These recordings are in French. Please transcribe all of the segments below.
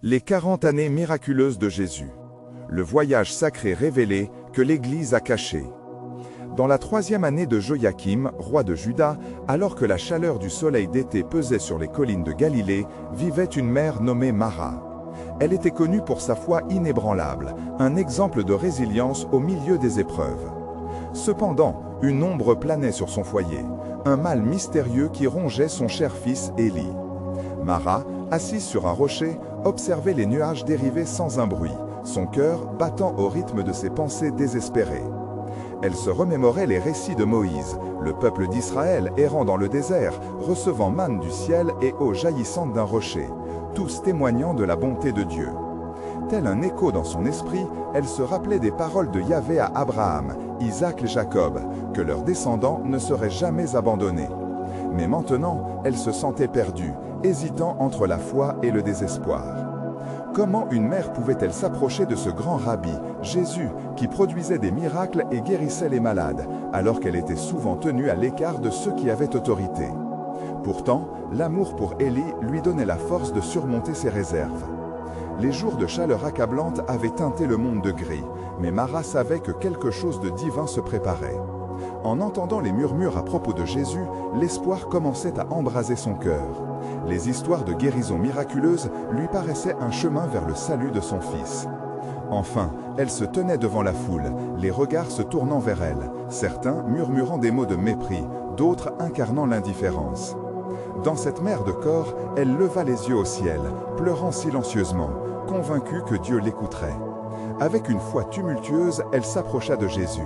Les 40 années miraculeuses de Jésus. Le voyage sacré révélé que l'Église a caché. Dans la 3e année de Joachim, roi de Juda, alors que la chaleur du soleil d'été pesait sur les collines de Galilée, vivait une mère nommée Mara. Elle était connue pour sa foi inébranlable, un exemple de résilience au milieu des épreuves. Cependant, une ombre planait sur son foyer, un mal mystérieux qui rongeait son cher fils Élie. Mara, assise sur un rocher, observait les nuages dériver sans un bruit, son cœur battant au rythme de ses pensées désespérées. Elle se remémorait les récits de Moïse, le peuple d'Israël errant dans le désert, recevant manne du ciel et eau jaillissante d'un rocher, tous témoignant de la bonté de Dieu. Tel un écho dans son esprit, elle se rappelait des paroles de Yahvé à Abraham, Isaac et Jacob, que leurs descendants ne seraient jamais abandonnés. Mais maintenant, elle se sentait perdue, hésitant entre la foi et le désespoir. Comment une mère pouvait-elle s'approcher de ce grand rabbi, Jésus, qui produisait des miracles et guérissait les malades, alors qu'elle était souvent tenue à l'écart de ceux qui avaient autorité? Pourtant, l'amour pour Élie lui donnait la force de surmonter ses réserves. Les jours de chaleur accablante avaient teinté le monde de gris, mais Mara savait que quelque chose de divin se préparait. En entendant les murmures à propos de Jésus, l'espoir commençait à embraser son cœur. Les histoires de guérison miraculeuse lui paraissaient un chemin vers le salut de son fils. Enfin, elle se tenait devant la foule, les regards se tournant vers elle, certains murmurant des mots de mépris, d'autres incarnant l'indifférence. Dans cette mer de corps, elle leva les yeux au ciel, pleurant silencieusement, convaincue que Dieu l'écouterait. Avec une foi tumultueuse, elle s'approcha de Jésus.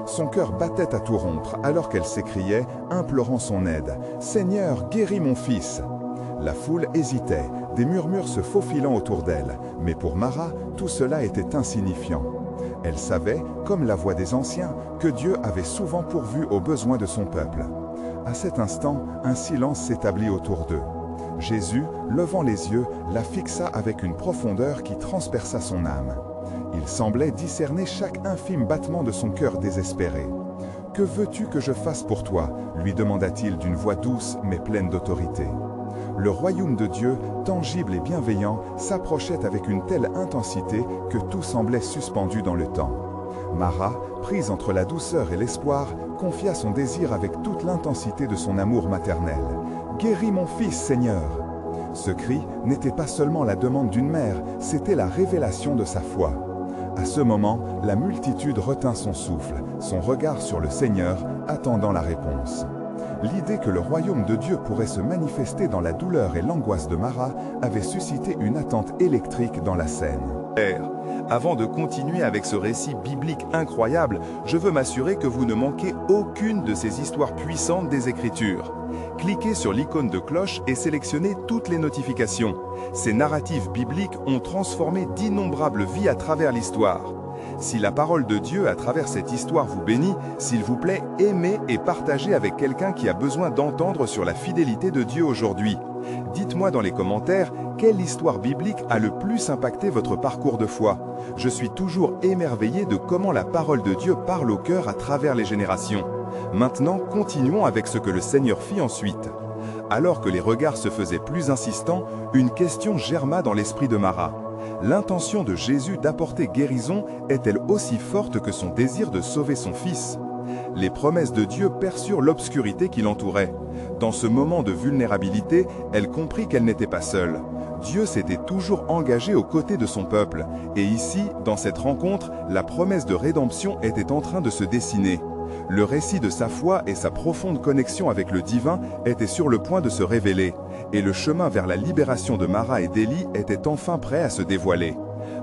Son cœur battait à tout rompre alors qu'elle s'écriait, implorant son aide, « Seigneur, guéris mon fils !» La foule hésitait, des murmures se faufilant autour d'elle, mais pour Mara, tout cela était insignifiant. Elle savait, comme la voix des anciens, que Dieu avait souvent pourvu aux besoins de son peuple. À cet instant, un silence s'établit autour d'eux. Jésus, levant les yeux, la fixa avec une profondeur qui transperça son âme. Il semblait discerner chaque infime battement de son cœur désespéré. « Que veux-tu que je fasse pour toi ?» lui demanda-t-il d'une voix douce mais pleine d'autorité. Le royaume de Dieu, tangible et bienveillant, s'approchait avec une telle intensité que tout semblait suspendu dans le temps. Mara, prise entre la douceur et l'espoir, confia son désir avec toute l'intensité de son amour maternel. « Guéris mon fils, Seigneur !» Ce cri n'était pas seulement la demande d'une mère, c'était la révélation de sa foi. À ce moment, la multitude retint son souffle, son regard sur le Seigneur, attendant la réponse. L'idée que le royaume de Dieu pourrait se manifester dans la douleur et l'angoisse de Mara avait suscité une attente électrique dans la scène. Avant de continuer avec ce récit biblique incroyable, je veux m'assurer que vous ne manquez aucune de ces histoires puissantes des Écritures. Cliquez sur l'icône de cloche et sélectionnez toutes les notifications. Ces narratifs bibliques ont transformé d'innombrables vies à travers l'histoire. Si la parole de Dieu à travers cette histoire vous bénit, s'il vous plaît, aimez et partagez avec quelqu'un qui a besoin d'entendre sur la fidélité de Dieu aujourd'hui. Dites-moi dans les commentaires quelle histoire biblique a le plus impacté votre parcours de foi. Je suis toujours émerveillé de comment la parole de Dieu parle au cœur à travers les générations. Maintenant, continuons avec ce que le Seigneur fit ensuite. Alors que les regards se faisaient plus insistants, une question germa dans l'esprit de Mara. L'intention de Jésus d'apporter guérison est-elle aussi forte que son désir de sauver son fils? Les promesses de Dieu perçurent l'obscurité qui l'entourait. Dans ce moment de vulnérabilité, elle comprit qu'elle n'était pas seule. Dieu s'était toujours engagé aux côtés de son peuple. Et ici, dans cette rencontre, la promesse de rédemption était en train de se dessiner. Le récit de sa foi et sa profonde connexion avec le divin étaient sur le point de se révéler. Et le chemin vers la libération de Mara et d'Élie était enfin prêt à se dévoiler.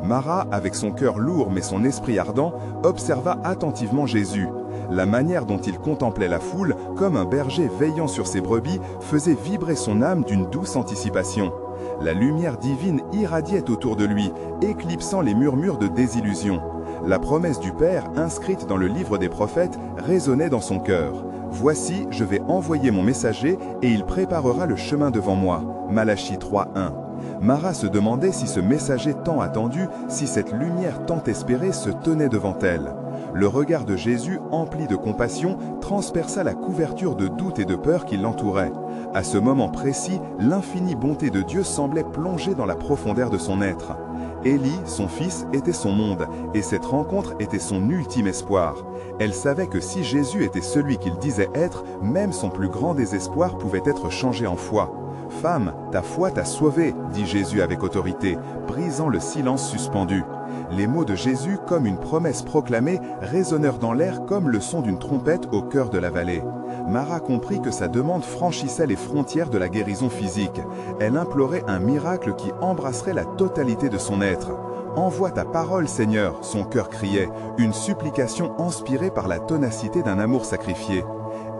Mara, avec son cœur lourd mais son esprit ardent, observa attentivement Jésus. La manière dont il contemplait la foule, comme un berger veillant sur ses brebis, faisait vibrer son âme d'une douce anticipation. La lumière divine irradiait autour de lui, éclipsant les murmures de désillusion. La promesse du Père, inscrite dans le livre des prophètes, résonnait dans son cœur. « Voici, je vais envoyer mon messager, et il préparera le chemin devant moi. » Malachie 3:1. Mara se demandait si ce messager tant attendu, si cette lumière tant espérée se tenait devant elle. Le regard de Jésus, empli de compassion, transperça la couverture de doute et de peur qui l'entourait. À ce moment précis, l'infinie bonté de Dieu semblait plonger dans la profondeur de son être. Élie, son fils, était son monde, et cette rencontre était son ultime espoir. Elle savait que si Jésus était celui qu'il disait être, même son plus grand désespoir pouvait être changé en foi. « Femme, ta foi t'a sauvée », dit Jésus avec autorité, brisant le silence suspendu. Les mots de Jésus, comme une promesse proclamée, résonnèrent dans l'air comme le son d'une trompette au cœur de la vallée. Mara comprit que sa demande franchissait les frontières de la guérison physique. Elle implorait un miracle qui embrasserait la totalité de son être. « Envoie ta parole, Seigneur », son cœur criait, une supplication inspirée par la ténacité d'un amour sacrifié.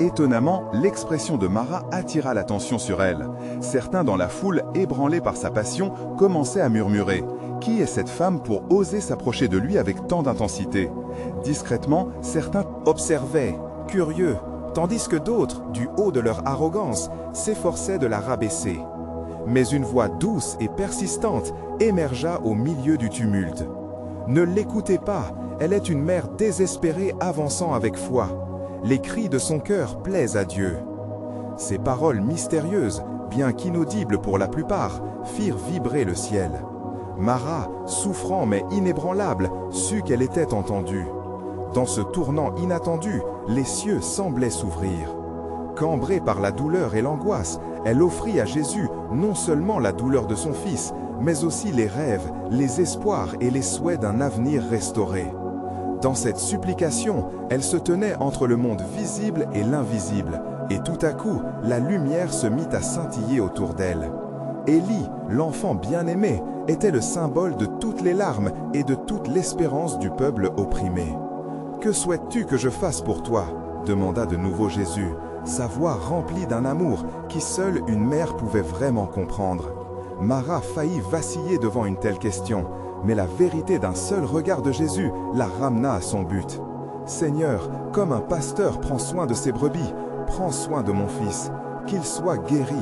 Étonnamment, l'expression de Mara attira l'attention sur elle. Certains dans la foule, ébranlés par sa passion, commençaient à murmurer « Qui est cette femme pour oser s'approcher de lui avec tant d'intensité ?» Discrètement, certains observaient, curieux, tandis que d'autres, du haut de leur arrogance, s'efforçaient de la rabaisser. Mais une voix douce et persistante émergea au milieu du tumulte. « Ne l'écoutez pas, elle est une mère désespérée avançant avec foi. Les cris de son cœur plaisent à Dieu. » Ces paroles mystérieuses, bien qu'inaudibles pour la plupart, firent vibrer le ciel. Mara, souffrant mais inébranlable, sut qu'elle était entendue. Dans ce tournant inattendu, les cieux semblaient s'ouvrir. Cambrée par la douleur et l'angoisse, elle offrit à Jésus non seulement la douleur de son fils, mais aussi les rêves, les espoirs et les souhaits d'un avenir restauré. Dans cette supplication, elle se tenait entre le monde visible et l'invisible, et tout à coup, la lumière se mit à scintiller autour d'elle. Élie, l'enfant bien-aimé, était le symbole de toutes les larmes et de toute l'espérance du peuple opprimé. « Que souhaites-tu que je fasse pour toi ?» demanda de nouveau Jésus, sa voix remplie d'un amour qui seule une mère pouvait vraiment comprendre. Mara faillit vaciller devant une telle question, mais la vérité d'un seul regard de Jésus la ramena à son but. « Seigneur, comme un pasteur prend soin de ses brebis, prends soin de mon fils, qu'il soit guéri. »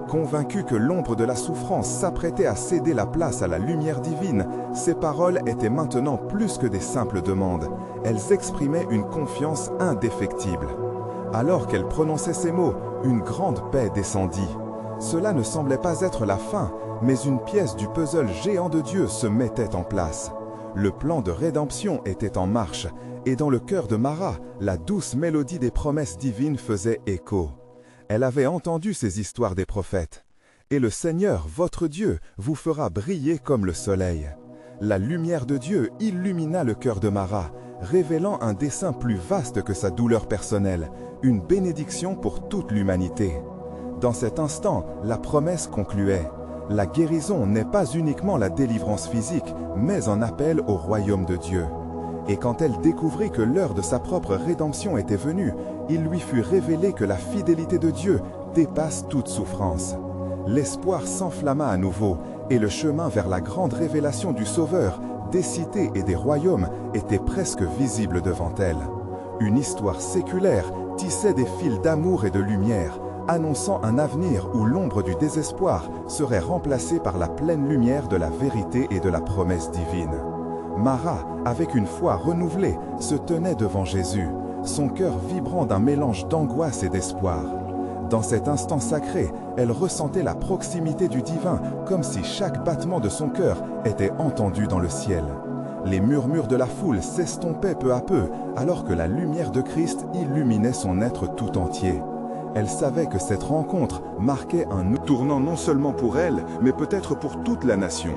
Convaincu que l'ombre de la souffrance s'apprêtait à céder la place à la lumière divine, ces paroles étaient maintenant plus que des simples demandes. Elles exprimaient une confiance indéfectible. Alors qu'elle prononçait ces mots, une grande paix descendit. Cela ne semblait pas être la fin, mais une pièce du puzzle géant de Dieu se mettait en place. Le plan de rédemption était en marche, et dans le cœur de Mara, la douce mélodie des promesses divines faisait écho. Elle avait entendu ces histoires des prophètes. « Et le Seigneur, votre Dieu, vous fera briller comme le soleil. » La lumière de Dieu illumina le cœur de Mara, révélant un dessein plus vaste que sa douleur personnelle, une bénédiction pour toute l'humanité. Dans cet instant, la promesse concluait. La guérison n'est pas uniquement la délivrance physique, mais un appel au royaume de Dieu. Et quand elle découvrit que l'heure de sa propre rédemption était venue, il lui fut révélé que la fidélité de Dieu dépasse toute souffrance. L'espoir s'enflamma à nouveau, et le chemin vers la grande révélation du Sauveur, des cités et des royaumes, était presque visible devant elle. Une histoire séculaire tissait des fils d'amour et de lumière, annonçant un avenir où l'ombre du désespoir serait remplacée par la pleine lumière de la vérité et de la promesse divine. Mara, avec une foi renouvelée, se tenait devant Jésus, son cœur vibrant d'un mélange d'angoisse et d'espoir. Dans cet instant sacré, elle ressentait la proximité du divin, comme si chaque battement de son cœur était entendu dans le ciel. Les murmures de la foule s'estompaient peu à peu, alors que la lumière de Christ illuminait son être tout entier. Elle savait que cette rencontre marquait un tournant non seulement pour elle, mais peut-être pour toute la nation.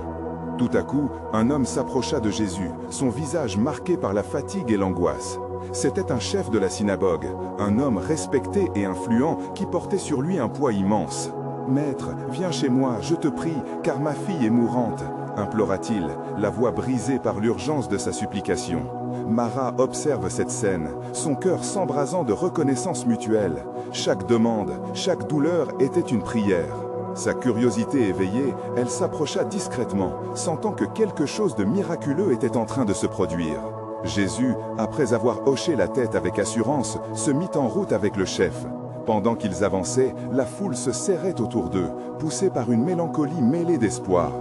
Tout à coup, un homme s'approcha de Jésus, son visage marqué par la fatigue et l'angoisse. C'était un chef de la synagogue, un homme respecté et influent qui portait sur lui un poids immense. « Maître, viens chez moi, je te prie, car ma fille est mourante », implora-t-il, la voix brisée par l'urgence de sa supplication. Mara observe cette scène, son cœur s'embrasant de reconnaissance mutuelle. Chaque demande, chaque douleur était une prière. Sa curiosité éveillée, elle s'approcha discrètement, sentant que quelque chose de miraculeux était en train de se produire. Jésus, après avoir hoché la tête avec assurance, se mit en route avec le chef. Pendant qu'ils avançaient, la foule se serrait autour d'eux, poussée par une mélancolie mêlée d'espoir.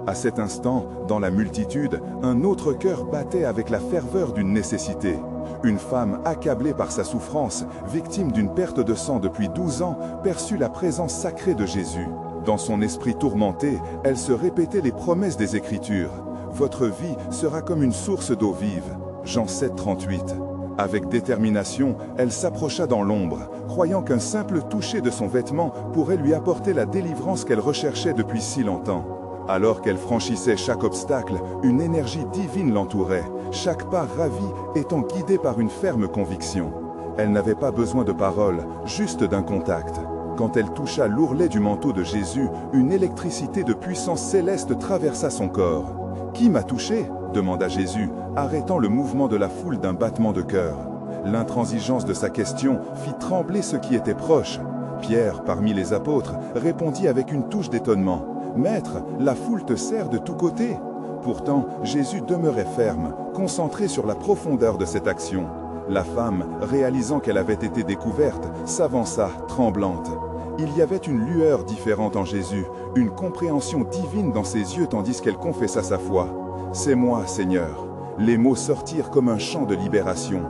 À cet instant, dans la multitude, un autre cœur battait avec la ferveur d'une nécessité. Une femme accablée par sa souffrance, victime d'une perte de sang depuis 12 ans, perçut la présence sacrée de Jésus. Dans son esprit tourmenté, elle se répétait les promesses des Écritures. « Votre vie sera comme une source d'eau vive. » Jean 7, 38. Avec détermination, elle s'approcha dans l'ombre, croyant qu'un simple toucher de son vêtement pourrait lui apporter la délivrance qu'elle recherchait depuis si longtemps. Alors qu'elle franchissait chaque obstacle, une énergie divine l'entourait, chaque pas ravi étant guidé par une ferme conviction. Elle n'avait pas besoin de paroles, juste d'un contact. Quand elle toucha l'ourlet du manteau de Jésus, une électricité de puissance céleste traversa son corps. « Qui m'a touché ?» demanda Jésus, arrêtant le mouvement de la foule d'un battement de cœur. L'intransigeance de sa question fit trembler ceux qui étaient proches. Pierre, parmi les apôtres, répondit avec une touche d'étonnement. « Maître, la foule te serre de tous côtés. » Pourtant, Jésus demeurait ferme, concentré sur la profondeur de cette action. La femme, réalisant qu'elle avait été découverte, s'avança, tremblante. Il y avait une lueur différente en Jésus, une compréhension divine dans ses yeux tandis qu'elle confessa sa foi. « C'est moi, Seigneur. » Les mots sortirent comme un chant de libération.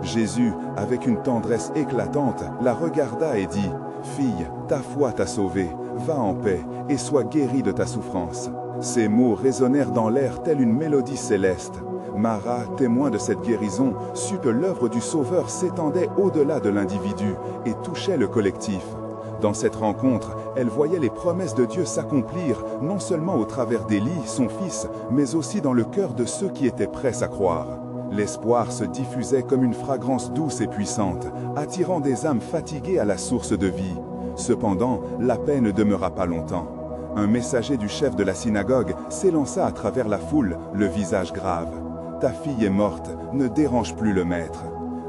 Jésus, avec une tendresse éclatante, la regarda et dit « Fille, ta foi t'a sauvée, va en paix et sois guérie de ta souffrance. » Ces mots résonnèrent dans l'air telle une mélodie céleste. Marat, témoin de cette guérison, sut que l'œuvre du Sauveur s'étendait au-delà de l'individu et touchait le collectif. Dans cette rencontre, elle voyait les promesses de Dieu s'accomplir, non seulement au travers d'Élie, son fils, mais aussi dans le cœur de ceux qui étaient prêts à croire. L'espoir se diffusait comme une fragrance douce et puissante, attirant des âmes fatiguées à la source de vie. Cependant, la paix ne demeura pas longtemps. Un messager du chef de la synagogue s'élança à travers la foule, le visage grave. « Ta fille est morte, ne dérange plus le maître. »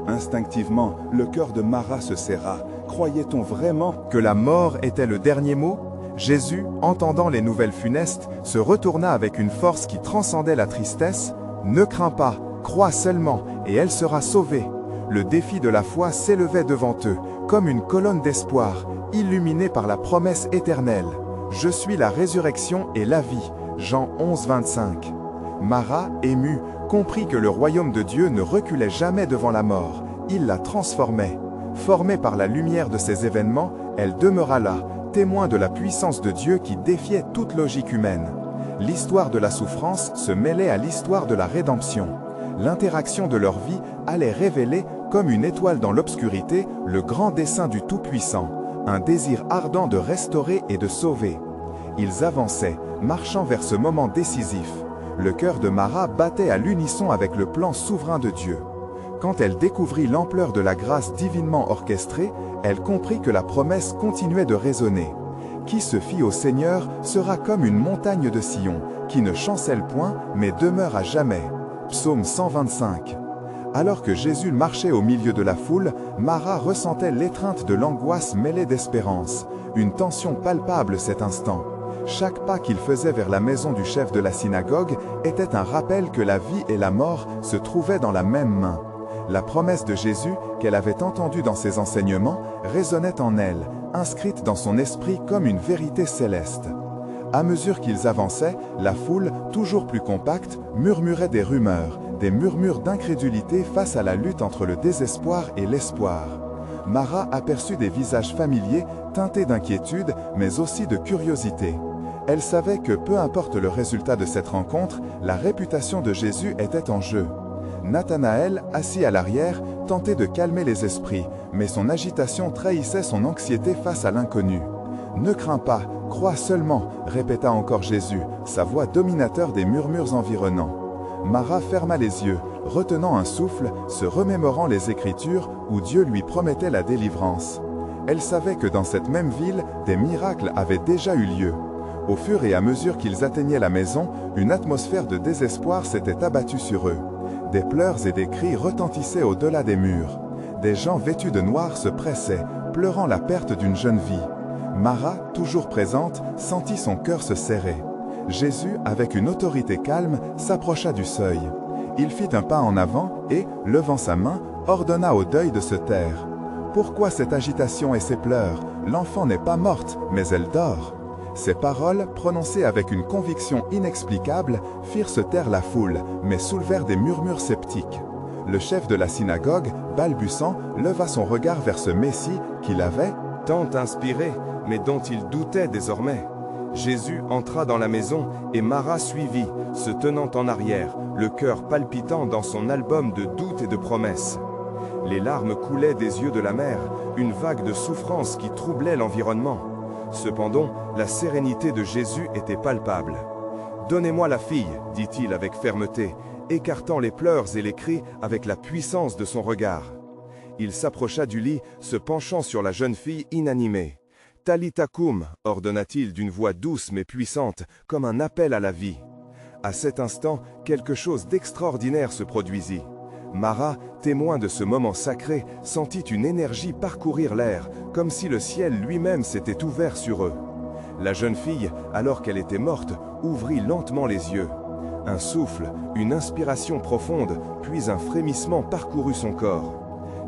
Instinctivement, le cœur de Marat se serra. Croyait-on vraiment que la mort était le dernier mot? Jésus, entendant les nouvelles funestes, se retourna avec une force qui transcendait la tristesse. « Ne crains pas, crois seulement, et elle sera sauvée. » Le défi de la foi s'élevait devant eux, comme une colonne d'espoir, illuminée par la promesse éternelle. « Je suis la résurrection et la vie. » Jean 11, 25. Marat, ému, comprit que le royaume de Dieu ne reculait jamais devant la mort, il la transformait. Formée par la lumière de ces événements, elle demeura là, témoin de la puissance de Dieu qui défiait toute logique humaine. L'histoire de la souffrance se mêlait à l'histoire de la rédemption. L'interaction de leur vie allait révéler, comme une étoile dans l'obscurité, le grand dessein du Tout-Puissant, un désir ardent de restaurer et de sauver. Ils avançaient, marchant vers ce moment décisif. Le cœur de Marat battait à l'unisson avec le plan souverain de Dieu. Quand elle découvrit l'ampleur de la grâce divinement orchestrée, elle comprit que la promesse continuait de résonner. Qui se fie au Seigneur sera comme une montagne de Sion, qui ne chancelle point, mais demeure à jamais. Psaume 125. Alors que Jésus marchait au milieu de la foule, Marat ressentait l'étreinte de l'angoisse mêlée d'espérance, une tension palpable cet instant. Chaque pas qu'il faisait vers la maison du chef de la synagogue était un rappel que la vie et la mort se trouvaient dans la même main. La promesse de Jésus, qu'elle avait entendue dans ses enseignements, résonnait en elle, inscrite dans son esprit comme une vérité céleste. À mesure qu'ils avançaient, la foule, toujours plus compacte, murmurait des rumeurs, des murmures d'incrédulité face à la lutte entre le désespoir et l'espoir. Marat aperçut des visages familiers, teintés d'inquiétude, mais aussi de curiosité. Elle savait que peu importe le résultat de cette rencontre, la réputation de Jésus était en jeu. Nathanaël, assis à l'arrière, tentait de calmer les esprits, mais son agitation trahissait son anxiété face à l'inconnu. « Ne crains pas, crois seulement », répéta encore Jésus, sa voix dominateur des murmures environnants. Marat ferma les yeux, retenant un souffle, se remémorant les Écritures où Dieu lui promettait la délivrance. Elle savait que dans cette même ville, des miracles avaient déjà eu lieu. Au fur et à mesure qu'ils atteignaient la maison, une atmosphère de désespoir s'était abattue sur eux. Des pleurs et des cris retentissaient au-delà des murs. Des gens vêtus de noir se pressaient, pleurant la perte d'une jeune vie. Marat, toujours présente, sentit son cœur se serrer. Jésus, avec une autorité calme, s'approcha du seuil. Il fit un pas en avant et, levant sa main, ordonna au deuil de se taire. « Pourquoi cette agitation et ces pleurs? L'enfant n'est pas morte, mais elle dort. » Ces paroles, prononcées avec une conviction inexplicable, firent se taire la foule, mais soulevèrent des murmures sceptiques. Le chef de la synagogue, balbutiant, leva son regard vers ce Messie qu'il avait tant inspiré, mais dont il doutait désormais. Jésus entra dans la maison et Marat suivit, se tenant en arrière, le cœur palpitant dans son album de doutes et de promesses. Les larmes coulaient des yeux de la mère, une vague de souffrance qui troublait l'environnement. Cependant, la sérénité de Jésus était palpable. « Donnez-moi la fille », dit-il avec fermeté, écartant les pleurs et les cris avec la puissance de son regard. Il s'approcha du lit, se penchant sur la jeune fille inanimée. « Talitha koum », ordonna-t-il d'une voix douce mais puissante, comme un appel à la vie. À cet instant, quelque chose d'extraordinaire se produisit. Marat, témoin de ce moment sacré, sentit une énergie parcourir l'air, comme si le ciel lui-même s'était ouvert sur eux. La jeune fille, alors qu'elle était morte, ouvrit lentement les yeux. Un souffle, une inspiration profonde, puis un frémissement parcourut son corps.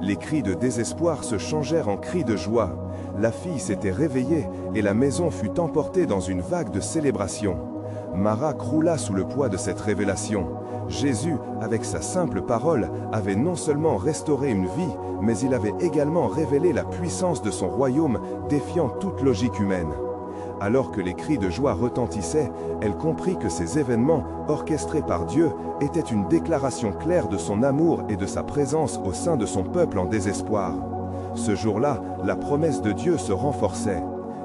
Les cris de désespoir se changèrent en cris de joie. La fille s'était réveillée et la maison fut emportée dans une vague de célébration. Marat croula sous le poids de cette révélation. Jésus, avec sa simple parole, avait non seulement restauré une vie, mais il avait également révélé la puissance de son royaume, défiant toute logique humaine. Alors que les cris de joie retentissaient, elle comprit que ces événements, orchestrés par Dieu, étaient une déclaration claire de son amour et de sa présence au sein de son peuple en désespoir. Ce jour-là, la promesse de Dieu se renforçait.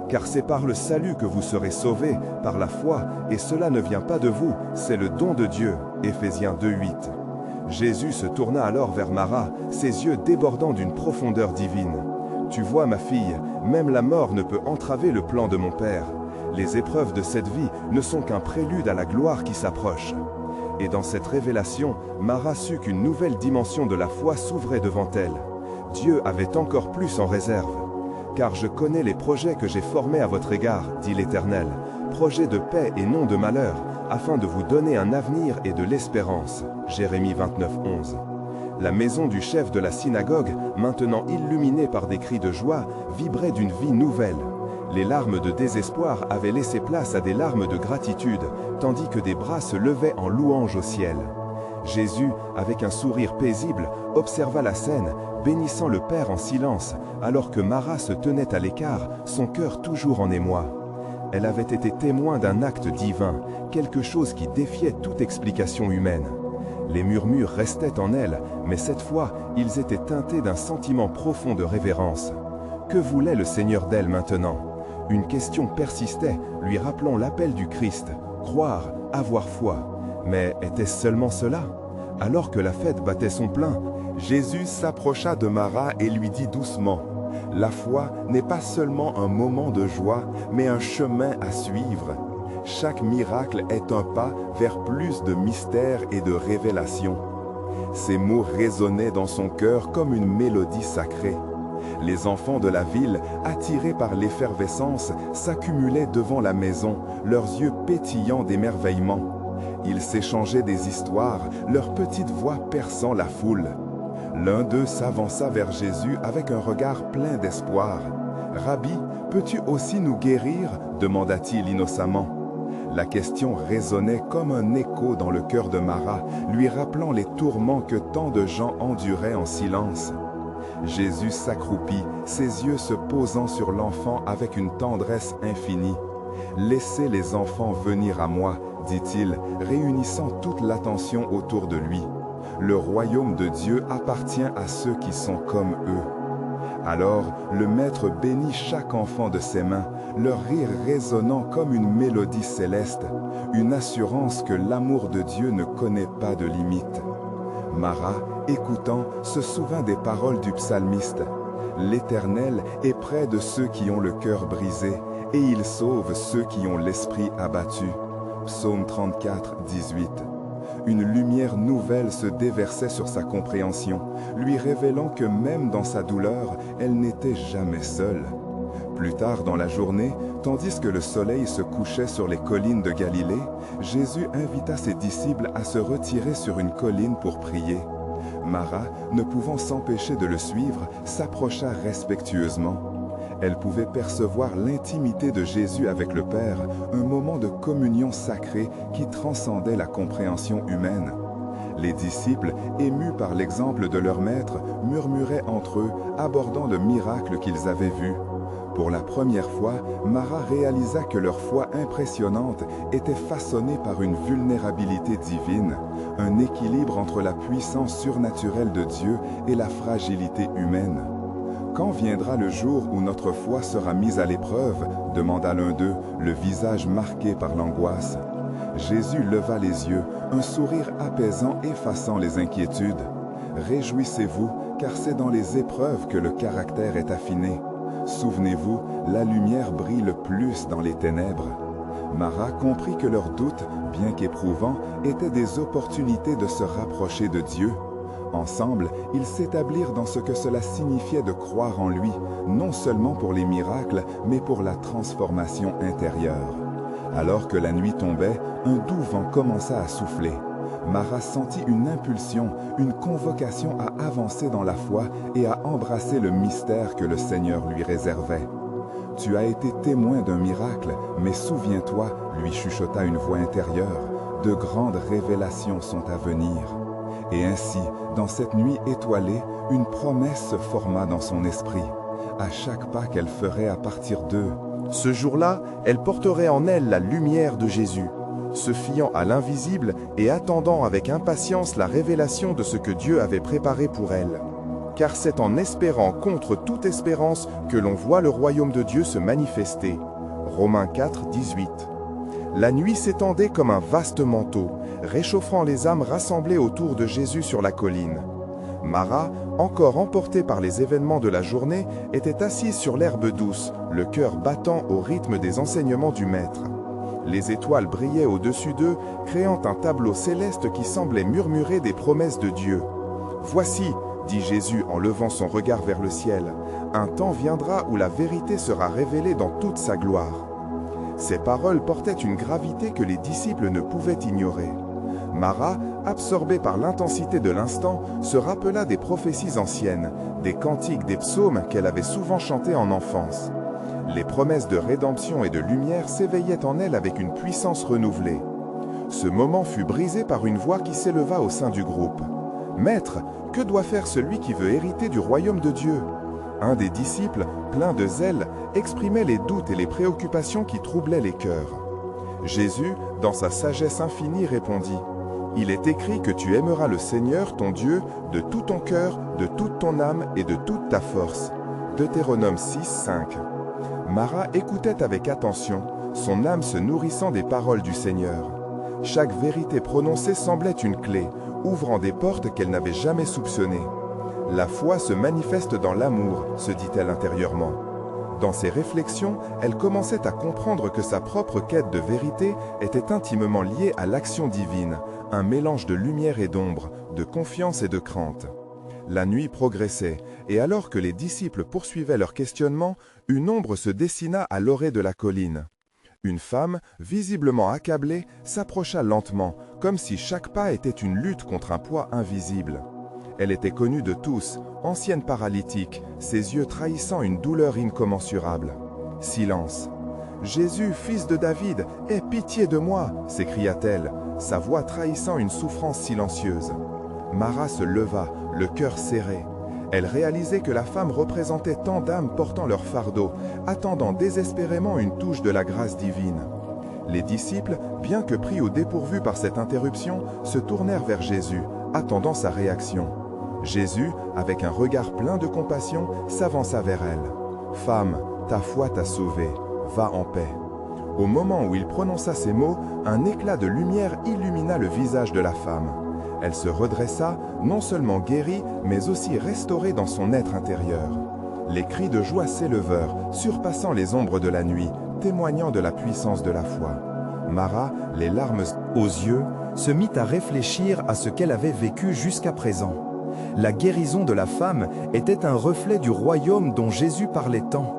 Car c'est par le salut que vous serez sauvés, par la foi, et cela ne vient pas de vous, c'est le don de Dieu. Éphésiens 2:8. Jésus se tourna alors vers Marat, ses yeux débordant d'une profondeur divine. « Tu vois, ma fille, même la mort ne peut entraver le plan de mon Père. Les épreuves de cette vie ne sont qu'un prélude à la gloire qui s'approche. » Et dans cette révélation, Marat sut qu'une nouvelle dimension de la foi s'ouvrait devant elle. Dieu avait encore plus en réserve. « Car je connais les projets que j'ai formés à votre égard, dit l'Éternel, projets de paix et non de malheur, afin de vous donner un avenir et de l'espérance. » Jérémie 29:11. La maison du chef de la synagogue, maintenant illuminée par des cris de joie, vibrait d'une vie nouvelle. Les larmes de désespoir avaient laissé place à des larmes de gratitude, tandis que des bras se levaient en louange au ciel. Jésus, avec un sourire paisible, observa la scène, bénissant le Père en silence, alors que Marat se tenait à l'écart, son cœur toujours en émoi. Elle avait été témoin d'un acte divin, quelque chose qui défiait toute explication humaine. Les murmures restaient en elle, mais cette fois, ils étaient teintés d'un sentiment profond de révérence. Que voulait le Seigneur d'elle maintenant? Une question persistait, lui rappelant l'appel du Christ, croire, avoir foi. Mais était-ce seulement cela? Alors que la fête battait son plein, Jésus s'approcha de Marat et lui dit doucement, « La foi n'est pas seulement un moment de joie, mais un chemin à suivre. Chaque miracle est un pas vers plus de mystère et de révélation. » Ces mots résonnaient dans son cœur comme une mélodie sacrée. Les enfants de la ville, attirés par l'effervescence, s'accumulaient devant la maison, leurs yeux pétillants d'émerveillement. Ils s'échangeaient des histoires, leurs petites voix perçant la foule. L'un d'eux s'avança vers Jésus avec un regard plein d'espoir. « Rabbi, peux-tu aussi nous guérir ?» demanda-t-il innocemment. La question résonnait comme un écho dans le cœur de Marat, lui rappelant les tourments que tant de gens enduraient en silence. Jésus s'accroupit, ses yeux se posant sur l'enfant avec une tendresse infinie. « Laissez les enfants venir à moi, dit-il, réunissant toute l'attention autour de lui. Le royaume de Dieu appartient à ceux qui sont comme eux. » Alors, le Maître bénit chaque enfant de ses mains, leur rire résonnant comme une mélodie céleste, une assurance que l'amour de Dieu ne connaît pas de limite. Marat, écoutant, se souvint des paroles du psalmiste. « L'Éternel est près de ceux qui ont le cœur brisé, et il sauve ceux qui ont l'esprit abattu. » Psaume 34, 18. Une lumière nouvelle se déversait sur sa compréhension, lui révélant que même dans sa douleur, elle n'était jamais seule. Plus tard dans la journée, tandis que le soleil se couchait sur les collines de Galilée, Jésus invita ses disciples à se retirer sur une colline pour prier. Marat, ne pouvant s'empêcher de le suivre, s'approcha respectueusement. Elle pouvait percevoir l'intimité de Jésus avec le Père, un moment de communion sacrée qui transcendait la compréhension humaine. Les disciples, émus par l'exemple de leur maître, murmuraient entre eux, abordant le miracle qu'ils avaient vu. Pour la première fois, Marat réalisa que leur foi impressionnante était façonnée par une vulnérabilité divine, un équilibre entre la puissance surnaturelle de Dieu et la fragilité humaine. « Quand viendra le jour où notre foi sera mise à l'épreuve ?» demanda l'un d'eux, le visage marqué par l'angoisse. Jésus leva les yeux, un sourire apaisant effaçant les inquiétudes. « Réjouissez-vous, car c'est dans les épreuves que le caractère est affiné. Souvenez-vous, la lumière brille le plus dans les ténèbres. » Marat comprit que leurs doutes, bien qu'éprouvants, étaient des opportunités de se rapprocher de Dieu. Ensemble, ils s'établirent dans ce que cela signifiait de croire en lui, non seulement pour les miracles, mais pour la transformation intérieure. Alors que la nuit tombait, un doux vent commença à souffler. Marat sentit une impulsion, une convocation à avancer dans la foi et à embrasser le mystère que le Seigneur lui réservait. « Tu as été témoin d'un miracle, mais souviens-toi, lui chuchota une voix intérieure, de grandes révélations sont à venir. » Et ainsi, dans cette nuit étoilée, une promesse se forma dans son esprit. À chaque pas qu'elle ferait à partir d'eux, ce jour-là, elle porterait en elle la lumière de Jésus, se fiant à l'invisible et attendant avec impatience la révélation de ce que Dieu avait préparé pour elle. Car c'est en espérant contre toute espérance que l'on voit le royaume de Dieu se manifester. Romains 4, 18. La nuit s'étendait comme un vaste manteau, réchauffant les âmes rassemblées autour de Jésus sur la colline. Marat, encore emportée par les événements de la journée, était assise sur l'herbe douce, le cœur battant au rythme des enseignements du Maître. Les étoiles brillaient au-dessus d'eux, créant un tableau céleste qui semblait murmurer des promesses de Dieu. « Voici, dit Jésus en levant son regard vers le ciel, un temps viendra où la vérité sera révélée dans toute sa gloire. » Ces paroles portaient une gravité que les disciples ne pouvaient ignorer. Marat, absorbé par l'intensité de l'instant, se rappela des prophéties anciennes, des cantiques, des psaumes qu'elle avait souvent chantés en enfance. Les promesses de rédemption et de lumière s'éveillaient en elle avec une puissance renouvelée. Ce moment fut brisé par une voix qui s'éleva au sein du groupe. « Maître, que doit faire celui qui veut hériter du royaume de Dieu ?» Un des disciples, plein de zèle, exprimait les doutes et les préoccupations qui troublaient les cœurs. Jésus, dans sa sagesse infinie, répondit « Il est écrit que tu aimeras le Seigneur, ton Dieu, de tout ton cœur, de toute ton âme et de toute ta force. » Deutéronome 6, 5. Marat écoutait avec attention, son âme se nourrissant des paroles du Seigneur. Chaque vérité prononcée semblait une clé, ouvrant des portes qu'elle n'avait jamais soupçonnées. La foi se manifeste dans l'amour, se dit-elle intérieurement. Dans ses réflexions, elle commençait à comprendre que sa propre quête de vérité était intimement liée à l'action divine, un mélange de lumière et d'ombre, de confiance et de crainte. La nuit progressait, et alors que les disciples poursuivaient leur questionnement, une ombre se dessina à l'orée de la colline. Une femme, visiblement accablée, s'approcha lentement, comme si chaque pas était une lutte contre un poids invisible. Elle était connue de tous, ancienne paralytique, ses yeux trahissant une douleur incommensurable. Silence. « Jésus, fils de David, aie pitié de moi !» s'écria-t-elle, sa voix trahissant une souffrance silencieuse. Marat se leva, le cœur serré. Elle réalisait que la femme représentait tant d'âmes portant leur fardeau, attendant désespérément une touche de la grâce divine. Les disciples, bien que pris au dépourvu par cette interruption, se tournèrent vers Jésus, attendant sa réaction. Jésus, avec un regard plein de compassion, s'avança vers elle. « Femme, ta foi t'a sauvée, va en paix. » Au moment où il prononça ces mots, un éclat de lumière illumina le visage de la femme. Elle se redressa, non seulement guérie, mais aussi restaurée dans son être intérieur. Les cris de joie s'élevèrent, surpassant les ombres de la nuit, témoignant de la puissance de la foi. Marat, les larmes aux yeux, se mit à réfléchir à ce qu'elle avait vécu jusqu'à présent. La guérison de la femme était un reflet du royaume dont Jésus parlait tant.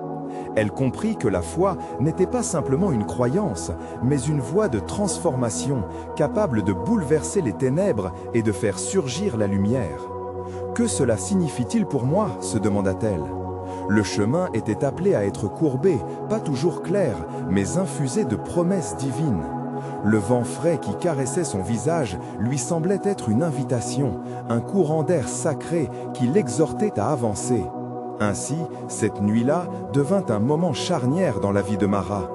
Elle comprit que la foi n'était pas simplement une croyance, mais une voie de transformation, capable de bouleverser les ténèbres et de faire surgir la lumière. « Que cela signifie-t-il pour moi ?» se demanda-t-elle. « Le chemin était appelé à être courbé, pas toujours clair, mais infusé de promesses divines. Le vent frais qui caressait son visage lui semblait être une invitation, un courant d'air sacré qui l'exhortait à avancer. Ainsi, cette nuit-là devint un moment charnière dans la vie de Mara.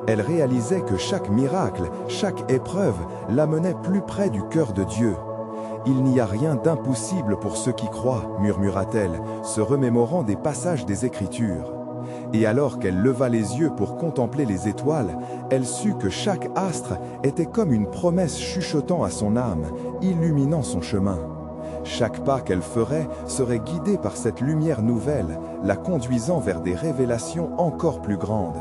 Elle réalisait que chaque miracle, chaque épreuve l'amenait plus près du cœur de Dieu. « Il n'y a rien d'impossible pour ceux qui croient », murmura-t-elle, se remémorant des passages des Écritures. Et alors qu'elle leva les yeux pour contempler les étoiles, elle sut que chaque astre était comme une promesse chuchotant à son âme, illuminant son chemin. Chaque pas qu'elle ferait serait guidé par cette lumière nouvelle, la conduisant vers des révélations encore plus grandes.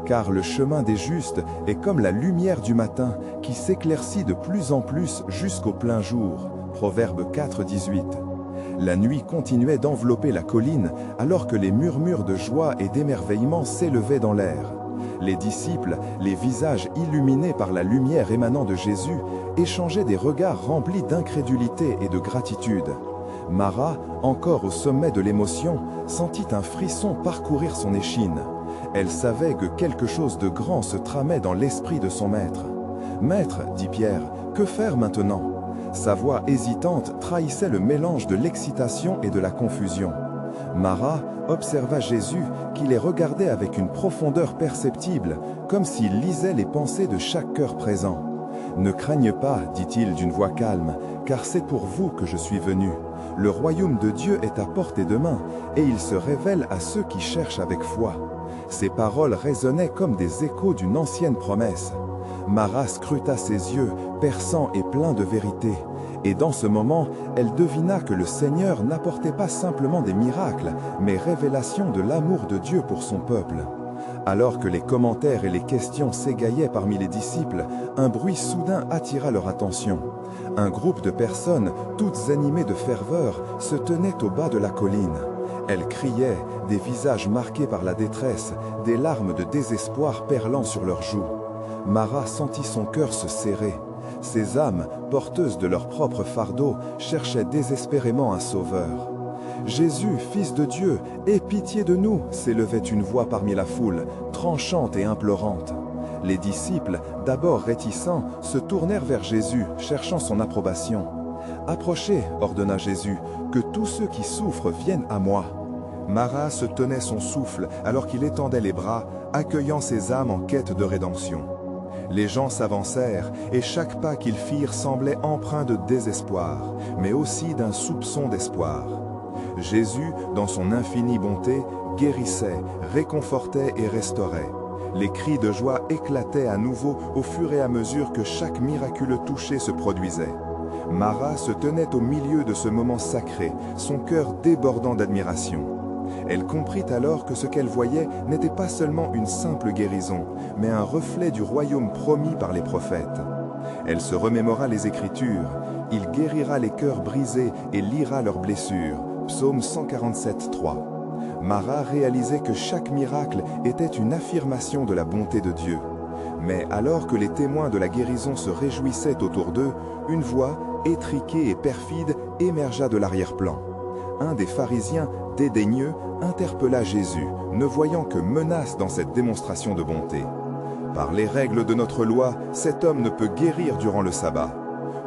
Car le chemin des justes est comme la lumière du matin qui s'éclaircit de plus en plus jusqu'au plein jour. Proverbe 4, 18. La nuit continuait d'envelopper la colline alors que les murmures de joie et d'émerveillement s'élevaient dans l'air. Les disciples, les visages illuminés par la lumière émanant de Jésus, échangeaient des regards remplis d'incrédulité et de gratitude. Mara, encore au sommet de l'émotion, sentit un frisson parcourir son échine. Elle savait que quelque chose de grand se tramait dans l'esprit de son maître. « Maître, dit Pierre, que faire maintenant ?» Sa voix hésitante trahissait le mélange de l'excitation et de la confusion. Mara observa Jésus qui les regardait avec une profondeur perceptible, comme s'il lisait les pensées de chaque cœur présent. « Ne craignez pas, dit-il d'une voix calme, car c'est pour vous que je suis venu. Le royaume de Dieu est à portée de main, et il se révèle à ceux qui cherchent avec foi. » Ces paroles résonnaient comme des échos d'une ancienne promesse. Mara scruta ses yeux, perçants et pleins de vérité. Et dans ce moment, elle devina que le Seigneur n'apportait pas simplement des miracles, mais révélation de l'amour de Dieu pour son peuple. Alors que les commentaires et les questions s'égaillaient parmi les disciples, un bruit soudain attira leur attention. Un groupe de personnes, toutes animées de ferveur, se tenait au bas de la colline. Elles criaient, des visages marqués par la détresse, des larmes de désespoir perlant sur leurs joues. Mara sentit son cœur se serrer. Ces âmes, porteuses de leur propre fardeau, cherchaient désespérément un sauveur. « Jésus, Fils de Dieu, aie pitié de nous !» s'élevait une voix parmi la foule, tranchante et implorante. Les disciples, d'abord réticents, se tournèrent vers Jésus, cherchant son approbation. « Approchez, ordonna Jésus, que tous ceux qui souffrent viennent à moi. » Mara se tenait son souffle alors qu'il étendait les bras, accueillant ces âmes en quête de rédemption. Les gens s'avancèrent, et chaque pas qu'ils firent semblait empreint de désespoir, mais aussi d'un soupçon d'espoir. Jésus, dans son infinie bonté, guérissait, réconfortait et restaurait. Les cris de joie éclataient à nouveau au fur et à mesure que chaque miraculeux toucher se produisait. Mara se tenait au milieu de ce moment sacré, son cœur débordant d'admiration. Elle comprit alors que ce qu'elle voyait n'était pas seulement une simple guérison, mais un reflet du royaume promis par les prophètes. Elle se remémora les Écritures. « Il guérira les cœurs brisés et lira leurs blessures » Psaume 147, 3. Mara réalisait que chaque miracle était une affirmation de la bonté de Dieu. Mais alors que les témoins de la guérison se réjouissaient autour d'eux, une voix, étriquée et perfide, émergea de l'arrière-plan. Un des pharisiens, dédaigneux, interpella Jésus, ne voyant que menace dans cette démonstration de bonté. « Par les règles de notre loi, cet homme ne peut guérir durant le sabbat. »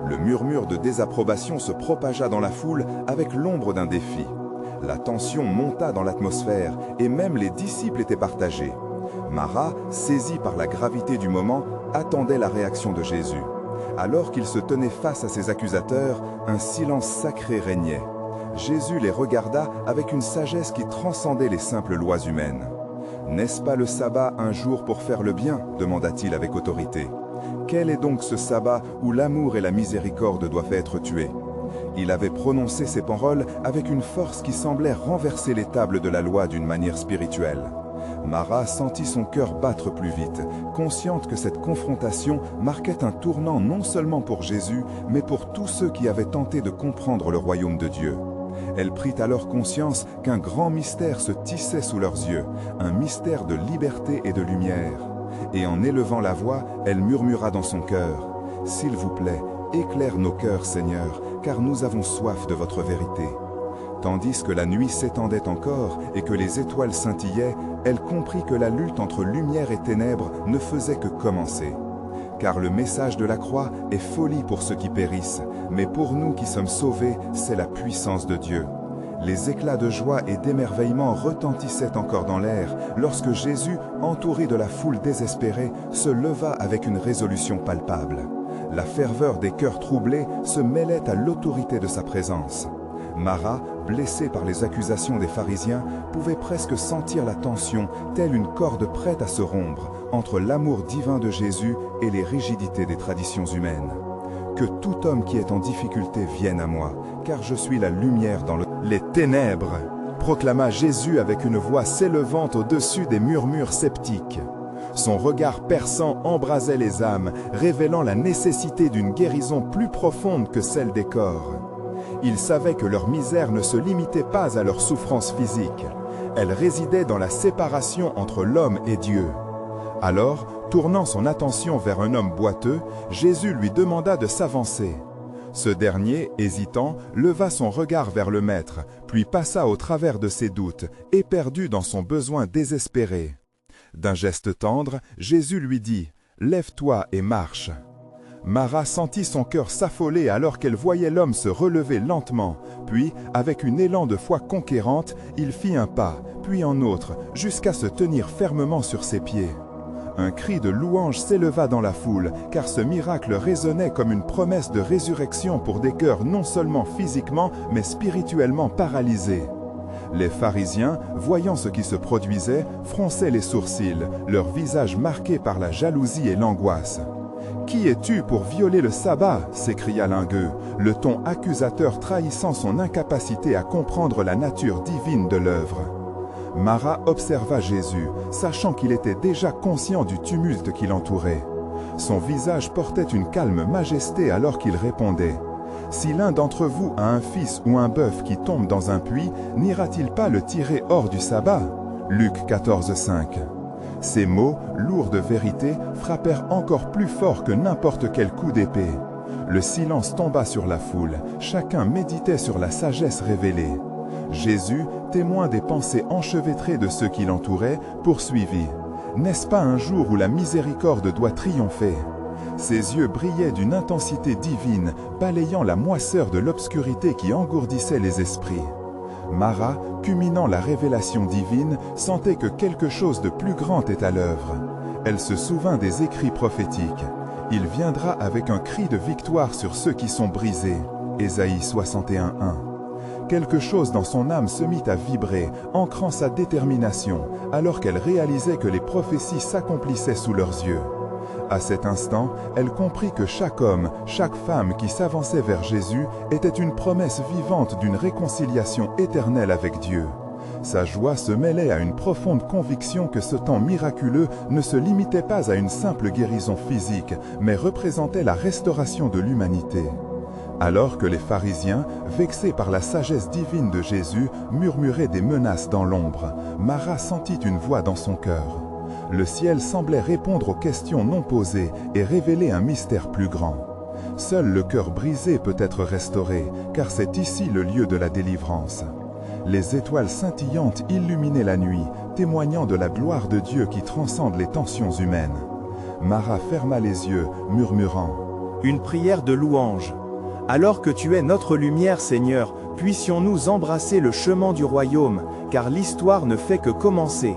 Le murmure de désapprobation se propagea dans la foule avec l'ombre d'un défi. La tension monta dans l'atmosphère et même les disciples étaient partagés. Mara, saisie par la gravité du moment, attendait la réaction de Jésus. Alors qu'il se tenait face à ses accusateurs, un silence sacré régnait. Jésus les regarda avec une sagesse qui transcendait les simples lois humaines. « N'est-ce pas le sabbat un jour pour faire le bien ?» demanda-t-il avec autorité. « Quel est donc ce sabbat où l'amour et la miséricorde doivent être tués ?» Il avait prononcé ces paroles avec une force qui semblait renverser les tables de la loi d'une manière spirituelle. Mara sentit son cœur battre plus vite, consciente que cette confrontation marquait un tournant non seulement pour Jésus, mais pour tous ceux qui avaient tenté de comprendre le royaume de Dieu. Elle prit alors conscience qu'un grand mystère se tissait sous leurs yeux, un mystère de liberté et de lumière. Et en élevant la voix, elle murmura dans son cœur, « S'il vous plaît, éclaire nos cœurs, Seigneur, car nous avons soif de votre vérité. » Tandis que la nuit s'étendait encore et que les étoiles scintillaient, elle comprit que la lutte entre lumière et ténèbres ne faisait que commencer. Car le message de la croix est folie pour ceux qui périssent, mais pour nous qui sommes sauvés, c'est la puissance de Dieu. Les éclats de joie et d'émerveillement retentissaient encore dans l'air lorsque Jésus, entouré de la foule désespérée, se leva avec une résolution palpable. La ferveur des cœurs troublés se mêlait à l'autorité de sa présence. Marat, blessée par les accusations des pharisiens, pouvait presque sentir la tension, telle une corde prête à se rompre, entre l'amour divin de Jésus et les rigidités des traditions humaines. Que tout homme qui est en difficulté vienne à moi, car je suis la lumière dans les ténèbres, proclama Jésus avec une voix s'élevant au-dessus des murmures sceptiques. Son regard perçant embrasait les âmes, révélant la nécessité d'une guérison plus profonde que celle des corps. Il savait que leur misère ne se limitait pas à leur souffrance physique. Elle résidait dans la séparation entre l'homme et Dieu. Alors, tournant son attention vers un homme boiteux, Jésus lui demanda de s'avancer. Ce dernier, hésitant, leva son regard vers le Maître, puis passa au travers de ses doutes, éperdu dans son besoin désespéré. D'un geste tendre, Jésus lui dit « Lève-toi et marche ». Marat sentit son cœur s'affoler alors qu'elle voyait l'homme se relever lentement, puis, avec un élan de foi conquérante, il fit un pas, puis un autre, jusqu'à se tenir fermement sur ses pieds. Un cri de louange s'éleva dans la foule, car ce miracle résonnait comme une promesse de résurrection pour des cœurs non seulement physiquement, mais spirituellement paralysés. Les pharisiens, voyant ce qui se produisait, fronçaient les sourcils, leur visage marqué par la jalousie et l'angoisse. « Qui es-tu pour violer le sabbat » s'écria l'un d'eux, le ton accusateur trahissant son incapacité à comprendre la nature divine de l'œuvre. Marat observa Jésus, sachant qu'il était déjà conscient du tumulte qui l'entourait. Son visage portait une calme majesté alors qu'il répondait « Si l'un d'entre vous a un fils ou un bœuf qui tombe dans un puits, n'ira-t-il pas le tirer hors du sabbat » Luc 14,5. Ces mots, lourds de vérité, frappèrent encore plus fort que n'importe quel coup d'épée. Le silence tomba sur la foule, chacun méditait sur la sagesse révélée. Jésus, témoin des pensées enchevêtrées de ceux qui l'entouraient, poursuivit. « N'est-ce pas un jour où la miséricorde doit triompher ?» Ses yeux brillaient d'une intensité divine, balayant la moisseur de l'obscurité qui engourdissait les esprits. Marat, culminant la révélation divine, sentait que quelque chose de plus grand est à l'œuvre. Elle se souvint des écrits prophétiques. « Il viendra avec un cri de victoire sur ceux qui sont brisés. » Ésaïe 61:1. Quelque chose dans son âme se mit à vibrer, ancrant sa détermination, alors qu'elle réalisait que les prophéties s'accomplissaient sous leurs yeux. À cet instant, elle comprit que chaque homme, chaque femme qui s'avançait vers Jésus était une promesse vivante d'une réconciliation éternelle avec Dieu. Sa joie se mêlait à une profonde conviction que ce temps miraculeux ne se limitait pas à une simple guérison physique, mais représentait la restauration de l'humanité. Alors que les pharisiens, vexés par la sagesse divine de Jésus, murmuraient des menaces dans l'ombre, Marat sentit une voix dans son cœur. Le ciel semblait répondre aux questions non posées et révéler un mystère plus grand. Seul le cœur brisé peut être restauré, car c'est ici le lieu de la délivrance. Les étoiles scintillantes illuminaient la nuit, témoignant de la gloire de Dieu qui transcende les tensions humaines. Marat ferma les yeux, murmurant « Une prière de louange. Alors que tu es notre lumière, Seigneur, puissions-nous embrasser le chemin du royaume, car l'histoire ne fait que commencer.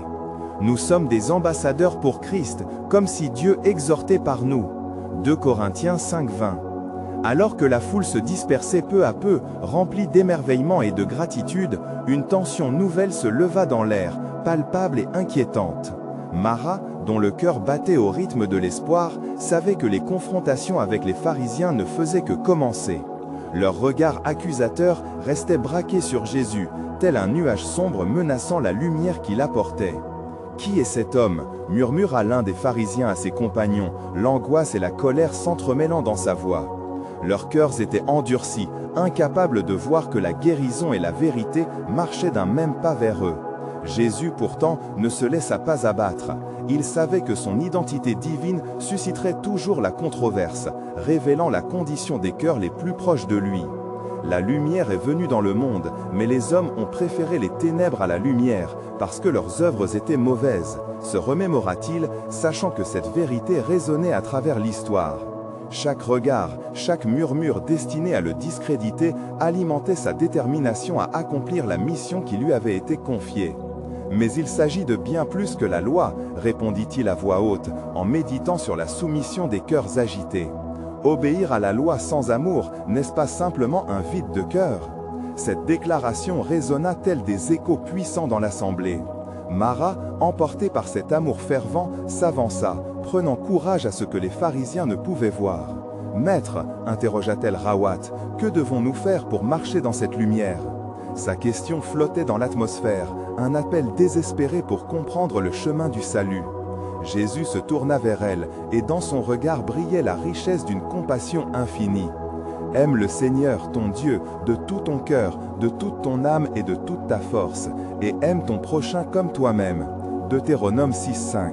Nous sommes des ambassadeurs pour Christ, comme si Dieu exhortait par nous. » 2 Corinthiens 5:20. Alors que la foule se dispersait peu à peu, remplie d'émerveillement et de gratitude, une tension nouvelle se leva dans l'air, palpable et inquiétante. Marat, dont le cœur battait au rythme de l'espoir, savait que les confrontations avec les pharisiens ne faisaient que commencer. Leur regard accusateur restait braqué sur Jésus, tel un nuage sombre menaçant la lumière qu'il apportait. « Qui est cet homme » murmura l'un des pharisiens à ses compagnons, l'angoisse et la colère s'entremêlant dans sa voix. Leurs cœurs étaient endurcis, incapables de voir que la guérison et la vérité marchaient d'un même pas vers eux. Jésus, pourtant, ne se laissa pas abattre. Il savait que son identité divine susciterait toujours la controverse, révélant la condition des cœurs les plus proches de lui. La lumière est venue dans le monde, mais les hommes ont préféré les ténèbres à la lumière, parce que leurs œuvres étaient mauvaises, se remémora-t-il, sachant que cette vérité résonnait à travers l'histoire. Chaque regard, chaque murmure destiné à le discréditer alimentait sa détermination à accomplir la mission qui lui avait été confiée. Mais il s'agit de bien plus que la loi, répondit-il à voix haute, en méditant sur la soumission des cœurs agités. Obéir à la loi sans amour, n'est-ce pas simplement un vide de cœur? Cette déclaration résonna tel des échos puissants dans l'assemblée. Mara, emportée par cet amour fervent, s'avança, prenant courage à ce que les pharisiens ne pouvaient voir. « Maître, interrogea-t-elle Rawat, que devons-nous faire pour marcher dans cette lumière ?» Sa question flottait dans l'atmosphère, un appel désespéré pour comprendre le chemin du salut. Jésus se tourna vers elle, et dans son regard brillait la richesse d'une compassion infinie. « Aime le Seigneur, ton Dieu, de tout ton cœur, de toute ton âme et de toute ta force, et aime ton prochain comme toi-même. » Deutéronome 6,5.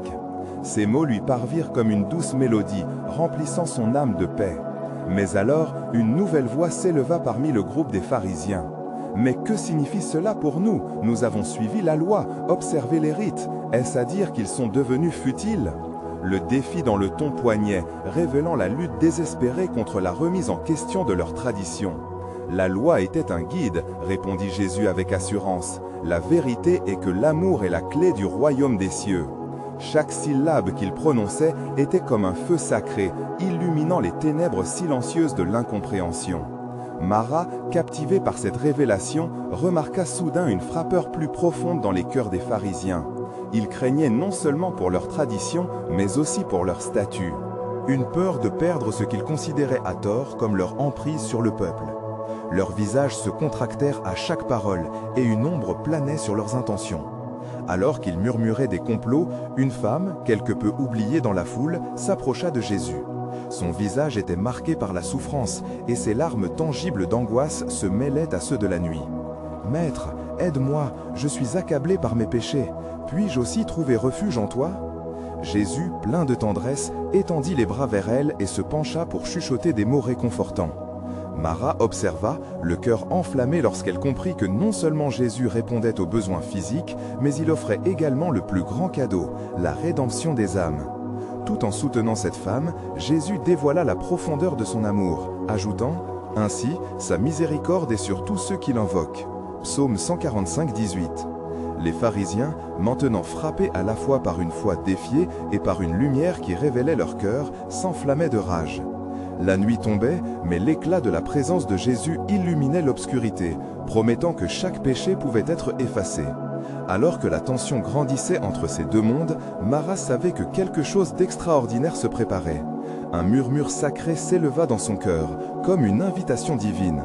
Ces mots lui parvirent comme une douce mélodie, remplissant son âme de paix. Mais alors, une nouvelle voix s'éleva parmi le groupe des pharisiens. « Mais que signifie cela pour nous? Nous avons suivi la loi, observé les rites. Est-ce à dire qu'ils sont devenus futiles ?» Le défi dans le ton poignait, révélant la lutte désespérée contre la remise en question de leur tradition. « La loi était un guide, répondit Jésus avec assurance. La vérité est que l'amour est la clé du royaume des cieux. » Chaque syllabe qu'il prononçait était comme un feu sacré, illuminant les ténèbres silencieuses de l'incompréhension. Mara, captivée par cette révélation, remarqua soudain une frappeur plus profonde dans les cœurs des pharisiens. Ils craignaient non seulement pour leur tradition, mais aussi pour leur statut. Une peur de perdre ce qu'ils considéraient à tort comme leur emprise sur le peuple. Leurs visages se contractèrent à chaque parole, et une ombre planait sur leurs intentions. Alors qu'ils murmuraient des complots, une femme, quelque peu oubliée dans la foule, s'approcha de Jésus. Son visage était marqué par la souffrance, et ses larmes tangibles d'angoisse se mêlaient à ceux de la nuit. « Maître, aide-moi, je suis accablé par mes péchés. Puis-je aussi trouver refuge en toi ?» Jésus, plein de tendresse, étendit les bras vers elle et se pencha pour chuchoter des mots réconfortants. Mara observa, le cœur enflammé lorsqu'elle comprit que non seulement Jésus répondait aux besoins physiques, mais il offrait également le plus grand cadeau, la rédemption des âmes. Tout en soutenant cette femme, Jésus dévoila la profondeur de son amour, ajoutant « Ainsi, sa miséricorde est sur tous ceux qui l'invoquent. » Psaume 145, 18. Les pharisiens, maintenant frappés à la fois par une foi défiée et par une lumière qui révélait leur cœur, s'enflammaient de rage. La nuit tombait, mais l'éclat de la présence de Jésus illuminait l'obscurité, promettant que chaque péché pouvait être effacé. Alors que la tension grandissait entre ces deux mondes, Mara savait que quelque chose d'extraordinaire se préparait. Un murmure sacré s'éleva dans son cœur, comme une invitation divine.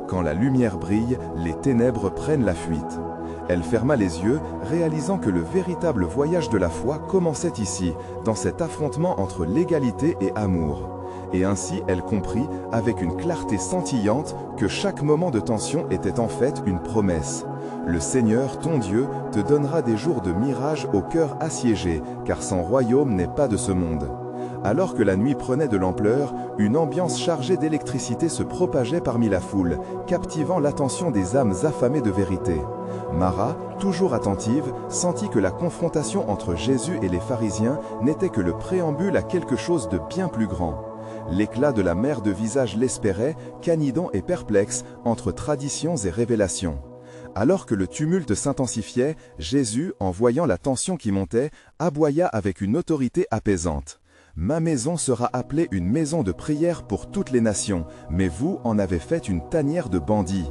Quand la lumière brille, les ténèbres prennent la fuite. Elle ferma les yeux, réalisant que le véritable voyage de la foi commençait ici, dans cet affrontement entre légalité et amour. Et ainsi elle comprit, avec une clarté scintillante, que chaque moment de tension était en fait une promesse. Le Seigneur, ton Dieu, te donnera des jours de mirage au cœur assiégé, car son royaume n'est pas de ce monde. Alors que la nuit prenait de l'ampleur, une ambiance chargée d'électricité se propageait parmi la foule, captivant l'attention des âmes affamées de vérité. Mara, toujours attentive, sentit que la confrontation entre Jésus et les pharisiens n'était que le préambule à quelque chose de bien plus grand. L'éclat de la mère de visage l'espérait, canidant et perplexe, entre traditions et révélations. Alors que le tumulte s'intensifiait, Jésus, en voyant la tension qui montait, aboya avec une autorité apaisante. « Ma maison sera appelée une maison de prière pour toutes les nations, mais vous en avez fait une tanière de bandits. »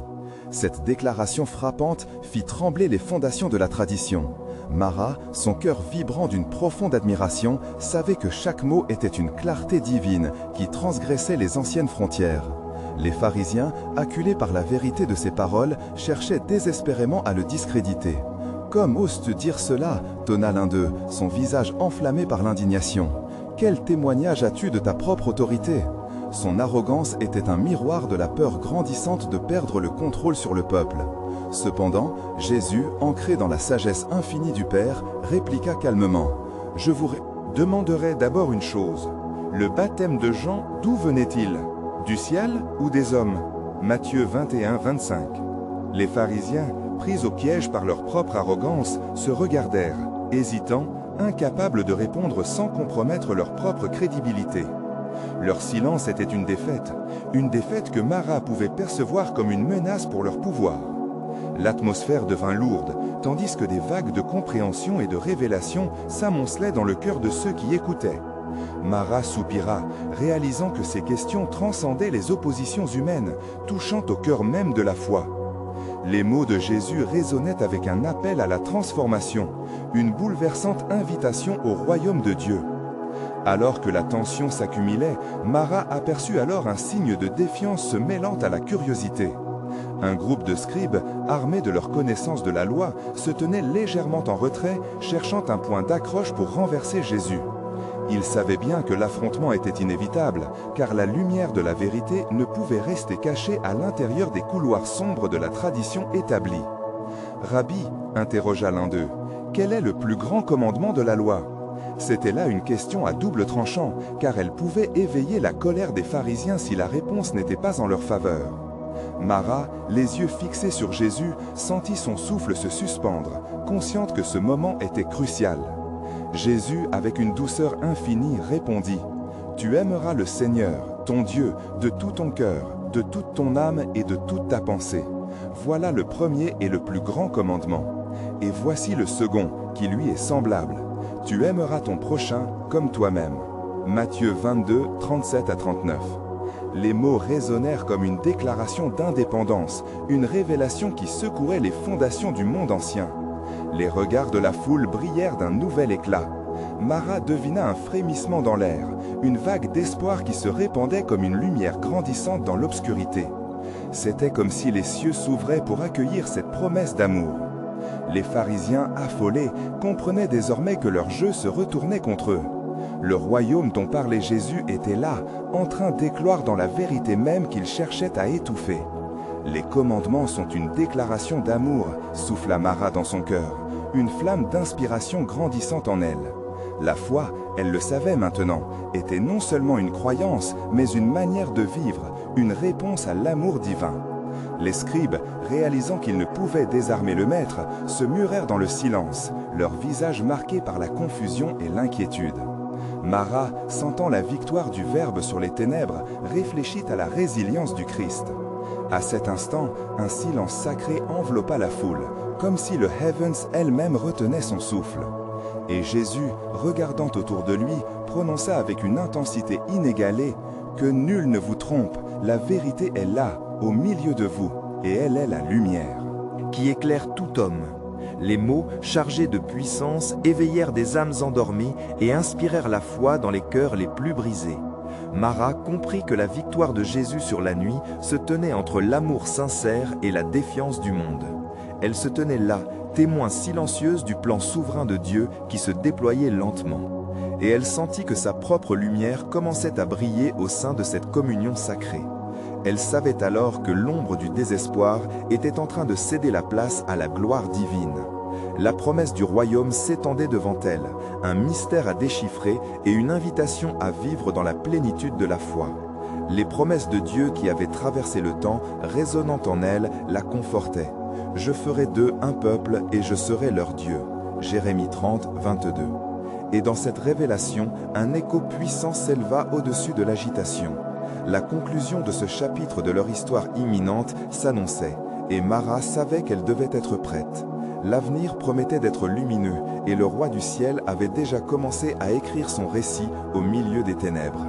Cette déclaration frappante fit trembler les fondations de la tradition. Mara, son cœur vibrant d'une profonde admiration, savait que chaque mot était une clarté divine qui transgressait les anciennes frontières. Les pharisiens, acculés par la vérité de ses paroles, cherchaient désespérément à le discréditer. « Comme oses-tu dire cela ?» tonna l'un d'eux, son visage enflammé par l'indignation. « Quel témoignage as-tu de ta propre autorité ?» Son arrogance était un miroir de la peur grandissante de perdre le contrôle sur le peuple. Cependant, Jésus, ancré dans la sagesse infinie du Père, répliqua calmement « Je vous demanderai d'abord une chose. Le baptême de Jean, d'où venait-il? Du ciel ou des hommes ?» Matthieu 21-25. Les pharisiens, pris au piège par leur propre arrogance, se regardèrent, hésitants, incapables de répondre sans compromettre leur propre crédibilité. Leur silence était une défaite que Marat pouvait percevoir comme une menace pour leur pouvoir. L'atmosphère devint lourde, tandis que des vagues de compréhension et de révélation s'amoncelaient dans le cœur de ceux qui écoutaient. Marat soupira, réalisant que ces questions transcendaient les oppositions humaines, touchant au cœur même de la foi. Les mots de Jésus résonnaient avec un appel à la transformation, une bouleversante invitation au royaume de Dieu. Alors que la tension s'accumulait, Marat aperçut alors un signe de défiance se mêlant à la curiosité. Un groupe de scribes, armés de leur connaissance de la loi, se tenait légèrement en retrait, cherchant un point d'accroche pour renverser Jésus. Ils savaient bien que l'affrontement était inévitable, car la lumière de la vérité ne pouvait rester cachée à l'intérieur des couloirs sombres de la tradition établie. « Rabbi, » interrogea l'un d'eux, « quel est le plus grand commandement de la loi ?» C'était là une question à double tranchant, car elle pouvait éveiller la colère des pharisiens si la réponse n'était pas en leur faveur. Marat, les yeux fixés sur Jésus, sentit son souffle se suspendre, consciente que ce moment était crucial. Jésus, avec une douceur infinie, répondit « Tu aimeras le Seigneur, ton Dieu, de tout ton cœur, de toute ton âme et de toute ta pensée. Voilà le premier et le plus grand commandement. Et voici le second, qui lui est semblable. Tu aimeras ton prochain comme toi-même. » Matthieu 22, 37-39. Les mots résonnèrent comme une déclaration d'indépendance, une révélation qui secouait les fondations du monde ancien. Les regards de la foule brillèrent d'un nouvel éclat. Marat devina un frémissement dans l'air, une vague d'espoir qui se répandait comme une lumière grandissante dans l'obscurité. C'était comme si les cieux s'ouvraient pour accueillir cette promesse d'amour. Les pharisiens, affolés, comprenaient désormais que leur jeu se retournait contre eux. Le royaume dont parlait Jésus était là, en train d'éclore dans la vérité même qu'ils cherchaient à étouffer. Les commandements sont une déclaration d'amour, souffla Marat dans son cœur, une flamme d'inspiration grandissant en elle. La foi, elle le savait maintenant, était non seulement une croyance, mais une manière de vivre, une réponse à l'amour divin. Les scribes, réalisant qu'ils ne pouvaient désarmer le maître, se murèrent dans le silence, leurs visages marqués par la confusion et l'inquiétude. Marat, sentant la victoire du Verbe sur les ténèbres, réfléchit à la résilience du Christ. À cet instant, un silence sacré enveloppa la foule, comme si le Heavens elle-même retenait son souffle. Et Jésus, regardant autour de lui, prononça avec une intensité inégalée « Que nul ne vous trompe, la vérité est là, au milieu de vous, et elle est la lumière. » Qui éclaire tout homme. Les mots, chargés de puissance, éveillèrent des âmes endormies et inspirèrent la foi dans les cœurs les plus brisés. Marat comprit que la victoire de Jésus sur la nuit se tenait entre l'amour sincère et la défiance du monde. Elle se tenait là, témoin silencieuse du plan souverain de Dieu qui se déployait lentement. Et elle sentit que sa propre lumière commençait à briller au sein de cette communion sacrée. Elle savait alors que l'ombre du désespoir était en train de céder la place à la gloire divine. La promesse du royaume s'étendait devant elle, un mystère à déchiffrer et une invitation à vivre dans la plénitude de la foi. Les promesses de Dieu qui avaient traversé le temps, résonnant en elle, la confortaient. « Je ferai d'eux un peuple et je serai leur Dieu. » Jérémie 30, 22. Et dans cette révélation, un écho puissant s'éleva au-dessus de l'agitation. La conclusion de ce chapitre de leur histoire imminente s'annonçait, et Marat savait qu'elle devait être prête. L'avenir promettait d'être lumineux, et le roi du ciel avait déjà commencé à écrire son récit au milieu des ténèbres.